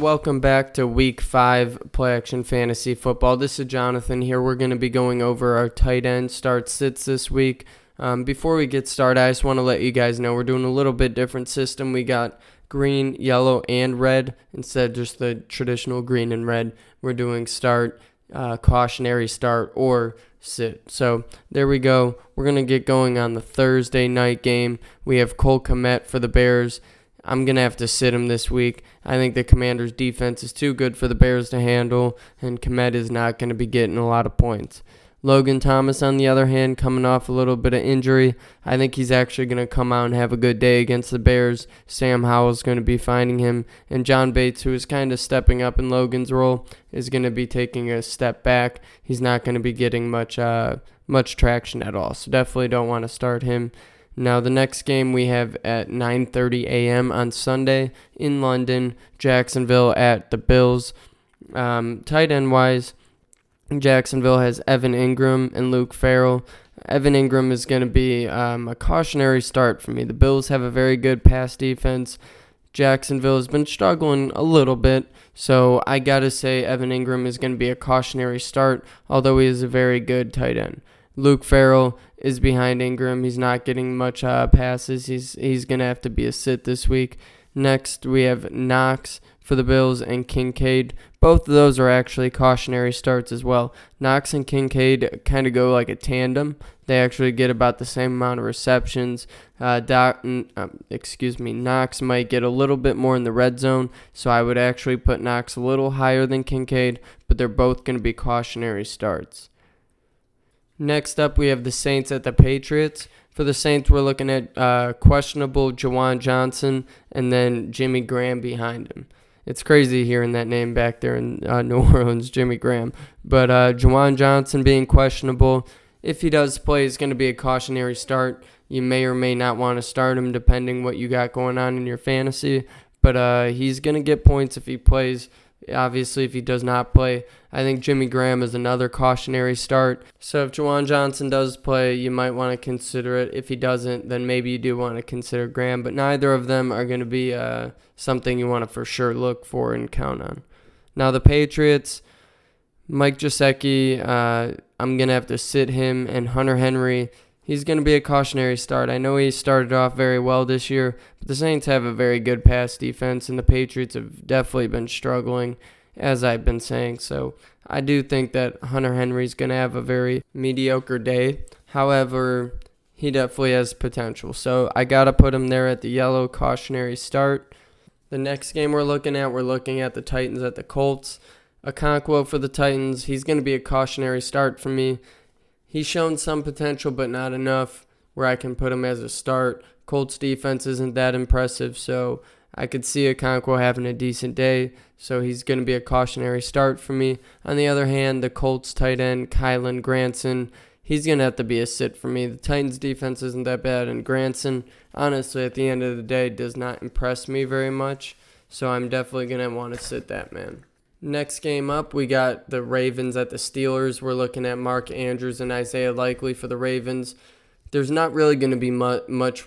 welcome back to Week 5 Play Action Fantasy Football. This is Jonathan here. We're going to be going over our tight end start-sits this week. Before we get started, I just want to let you guys know we're doing a little bit different system. We got green, yellow, and red instead of just the traditional green and red. We're doing start, cautionary start, or sit. So there we go. We're going to get going on the Thursday night game. We have Cole Kmet for the Bears. I'm going to have to sit him this week. I think the Commanders' defense is too good for the Bears to handle, and Kmet is not going to be getting a lot of points. Logan Thomas, on the other hand, coming off a little bit of injury. I think he's actually going to come out and have a good day against the Bears. Sam Howell's going to be finding him, and John Bates, who is kind of stepping up in Logan's role, is going to be taking a step back. He's not going to be getting much traction at all, so definitely don't want to start him. Now, the next game we have at 9:30 a.m. on Sunday in London, Jacksonville at the Bills. Tight end-wise, Jacksonville has Evan Ingram and Luke Farrell. Evan Ingram is going to be a cautionary start for me. The Bills have a very good pass defense. Jacksonville has been struggling a little bit, so I got to say Evan Ingram is going to be a cautionary start, although he is a very good tight end. Luke Farrell is behind Ingram. He's not getting much passes. He's going to have to be a sit this week. Next, we have Knox for the Bills and Kincaid. Both of those are actually cautionary starts as well. Knox and Kincaid kind of go like a tandem. They actually get about the same amount of receptions. Knox might get a little bit more in the red zone, so I would actually put Knox a little higher than Kincaid, but they're both going to be cautionary starts. Next up, we have the Saints at the Patriots. For the Saints, we're looking at questionable Juwan Johnson and then Jimmy Graham behind him. It's crazy hearing that name back there in New Orleans, Jimmy Graham. But Juwan Johnson being questionable, if he does play, it's going to be a cautionary start. You may or may not want to start him depending what you got going on in your fantasy. But he's going to get points if he plays. Obviously, if he does not play, I think Jimmy Graham is another cautionary start. So if Juwan Johnson does play, you might want to consider it. If he doesn't, then maybe you do want to consider Graham. But neither of them are going to be something you want to for sure look for and count on. Now the Patriots, Mike Gesicki, I'm going to have to sit him, and Hunter Henry. He's going to be a cautionary start. I know he started off very well this year, but the Saints have a very good pass defense, and the Patriots have definitely been struggling, as I've been saying. So I do think that Hunter Henry's going to have a very mediocre day. However, he definitely has potential. So I got to put him there at the yellow cautionary start. The next game we're looking at the Titans at the Colts. Okonkwo for the Titans. He's going to be a cautionary start for me. He's shown some potential, but not enough where I can put him as a start. Colts defense isn't that impressive, so I could see Okonkwo having a decent day, so he's going to be a cautionary start for me. On the other hand, the Colts tight end, Kylan Granson, he's going to have to be a sit for me. The Titans defense isn't that bad, and Granson, honestly, at the end of the day, does not impress me very much, so I'm definitely going to want to sit that man. Next game up, we got the Ravens at the Steelers. We're looking at Mark Andrews and Isaiah Likely for the Ravens. There's not really going to be much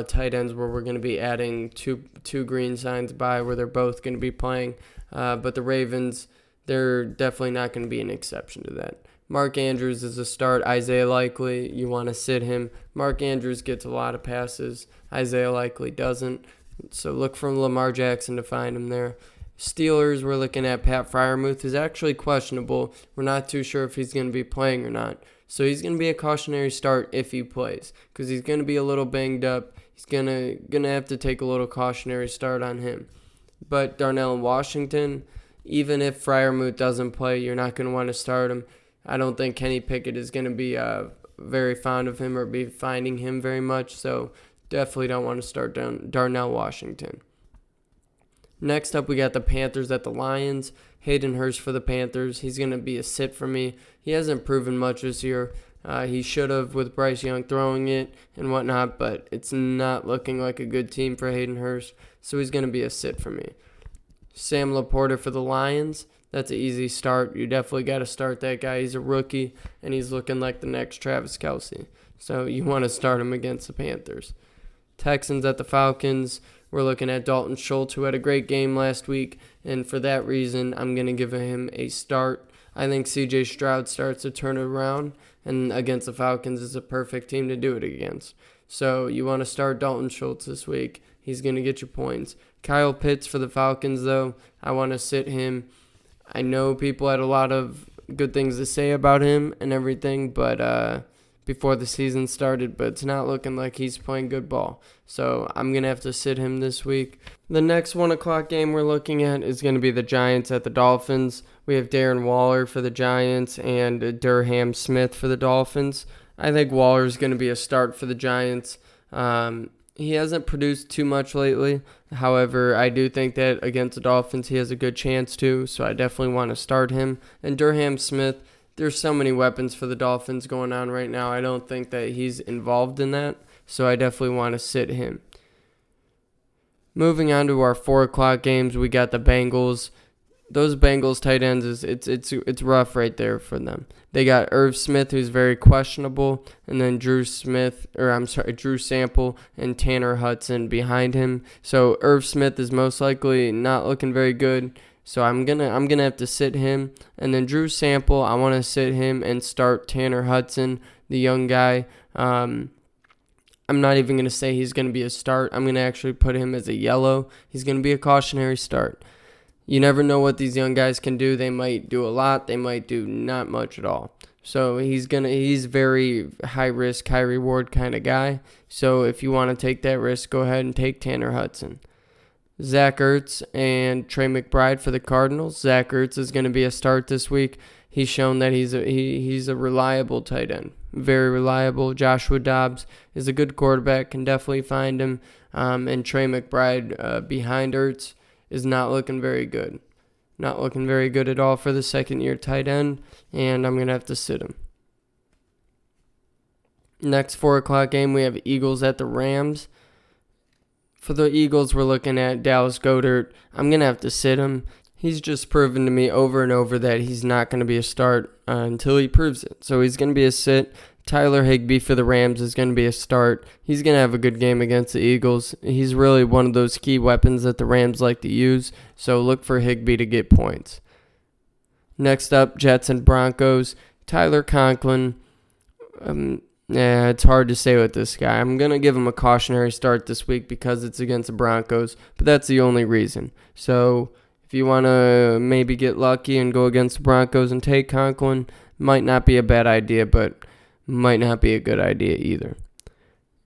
tight ends where we're going to be adding two green signs by where they're both going to be playing. But the Ravens, they're definitely not going to be an exception to that. Mark Andrews is a start. Isaiah Likely, you want to sit him. Mark Andrews gets a lot of passes. Isaiah Likely doesn't. So look for Lamar Jackson to find him there. Steelers, we're looking at Pat Freiermuth, is actually questionable. We're not too sure if he's going to be playing or not. So he's going to be a cautionary start if he plays because he's going to be a little banged up. He's going to have to take a little cautionary start on him. But Darnell Washington, even if Freiermuth doesn't play, you're not going to want to start him. I don't think Kenny Pickett is going to be very fond of him or be finding him very much. So definitely don't want to start Darnell Washington. Next up, we got the Panthers at the Lions. Hayden Hurst for the Panthers. He's going to be a sit for me. He hasn't proven much this year. He should have with Bryce Young throwing it and whatnot, but it's not looking like a good team for Hayden Hurst, so he's going to be a sit for me. Sam Laporta for the Lions. That's an easy start. You definitely got to start that guy. He's a rookie, and he's looking like the next Travis Kelce. So you want to start him against the Panthers. Texans at the Falcons. We're looking at Dalton Schultz, who had a great game last week, and for that reason, I'm going to give him a start. I think C.J. Stroud starts to turn it around, and against the Falcons is a perfect team to do it against. So you want to start Dalton Schultz this week. He's going to get you points. Kyle Pitts for the Falcons, though, I want to sit him. I know people had a lot of good things to say about him and everything, but before the season started, but it's not looking like he's playing good ball. So I'm going to have to sit him this week. The next 1 o'clock game we're looking at is going to be the Giants at the Dolphins. We have Darren Waller for the Giants and Durham Smith for the Dolphins. I think Waller is going to be a start for the Giants. He hasn't produced too much lately. However, I do think that against the Dolphins he has a good chance to, so I definitely want to start him. And Durham Smith, there's so many weapons for the Dolphins going on right now. I don't think that he's involved in that, so I definitely want to sit him. Moving on to our 4 o'clock games, we got the Bengals. Those Bengals tight ends, it's rough right there for them. They got Irv Smith, who's very questionable, and then Drew Sample and Tanner Hudson behind him. So Irv Smith is most likely not looking very good. So I'm gonna have to sit him, and then Drew Sample, I want to sit him and start Tanner Hudson, the young guy. I'm not even gonna say he's gonna be a start. I'm gonna actually put him as a yellow. He's gonna be a cautionary start. You never know what these young guys can do. They might do a lot. They might do not much at all. So he's very high risk, high reward kind of guy. So if you want to take that risk, go ahead and take Tanner Hudson. Zach Ertz and Trey McBride for the Cardinals. Zach Ertz is going to be a start this week. He's shown that he's a reliable tight end, very reliable. Joshua Dobbs is a good quarterback, can definitely find him. And Trey McBride behind Ertz is not looking very good. Not looking very good at all for the second-year tight end, and I'm going to have to sit him. Next 4 o'clock game, we have Eagles at the Rams. For the Eagles, we're looking at Dallas Goedert. I'm going to have to sit him. He's just proven to me over and over that he's not going to be a start until he proves it. So he's going to be a sit. Tyler Higbee for the Rams is going to be a start. He's going to have a good game against the Eagles. He's really one of those key weapons that the Rams like to use, so look for Higbee to get points. Next up, Jets and Broncos. Tyler Conklin. It's hard to say with this guy. I'm going to give him a cautionary start this week because it's against the Broncos, but that's the only reason. So if you want to maybe get lucky and go against the Broncos and take Conklin, might not be a bad idea, but might not be a good idea either.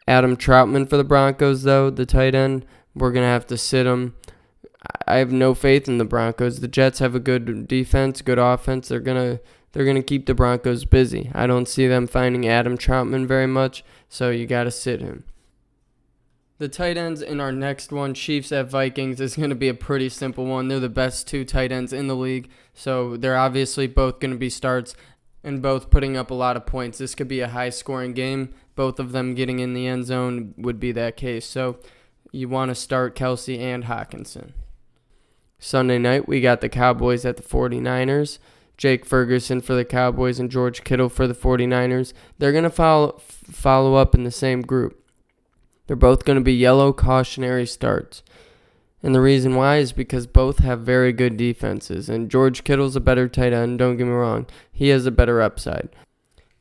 Adam Troutman for the Broncos, though, the tight end, we're going to have to sit him. I have no faith in the Broncos. The Jets have a good defense, good offense. They're going to keep the Broncos busy. I don't see them finding Adam Troutman very much, so you got to sit him. The tight ends in our next one, Chiefs at Vikings, is going to be a pretty simple one. They're the best 2 tight ends in the league, so they're obviously both going to be starts and both putting up a lot of points. This could be a high-scoring game. Both of them getting in the end zone would be that case. So you want to start Kelsey and Hockenson. Sunday night, we got the Cowboys at the 49ers. Jake Ferguson for the Cowboys and George Kittle for the 49ers. They're going to follow up in the same group. They're both going to be yellow cautionary starts. And the reason why is because both have very good defenses. And George Kittle's a better tight end, don't get me wrong. He has a better upside.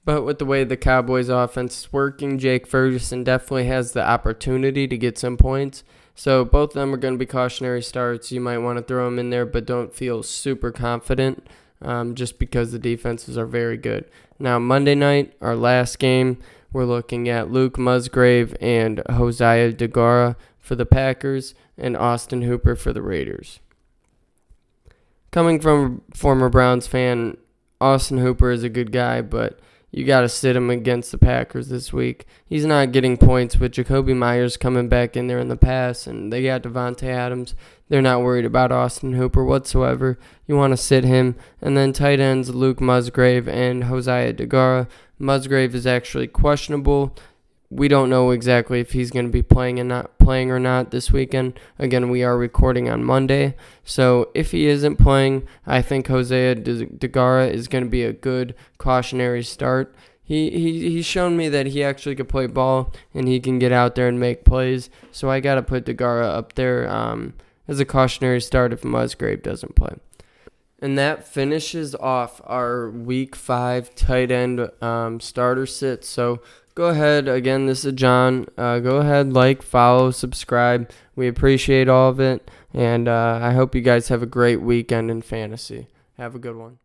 But with the way the Cowboys offense is working, Jake Ferguson definitely has the opportunity to get some points. So both of them are going to be cautionary starts. You might want to throw them in there, but don't feel super confident just because the defenses are very good. Now, Monday night, our last game, we're looking at Luke Musgrave and Josiah DeGuara for the Packers and Austin Hooper for the Raiders. Coming from a former Browns fan, Austin Hooper is a good guy, but you got to sit him against the Packers this week. He's not getting points with Jacoby Myers coming back in there in the pass, and they got Devontae Adams. They're not worried about Austin Hooper whatsoever. You want to sit him. And then tight ends Luke Musgrave and Josiah DeGuara. Musgrave is actually questionable. We don't know exactly if he's going to be playing or not this weekend. Again, we are recording on Monday. So if he isn't playing, I think Josiah DeGuara is going to be a good cautionary start. he's shown me that he actually could play ball and he can get out there and make plays. So I got to put Degara up there as a cautionary start if Musgrave doesn't play. And that finishes off our Week 5 tight end starter sit. So go ahead. Again, this is John. Go ahead, follow, subscribe. We appreciate all of it. And I hope you guys have a great weekend in fantasy. Have a good one.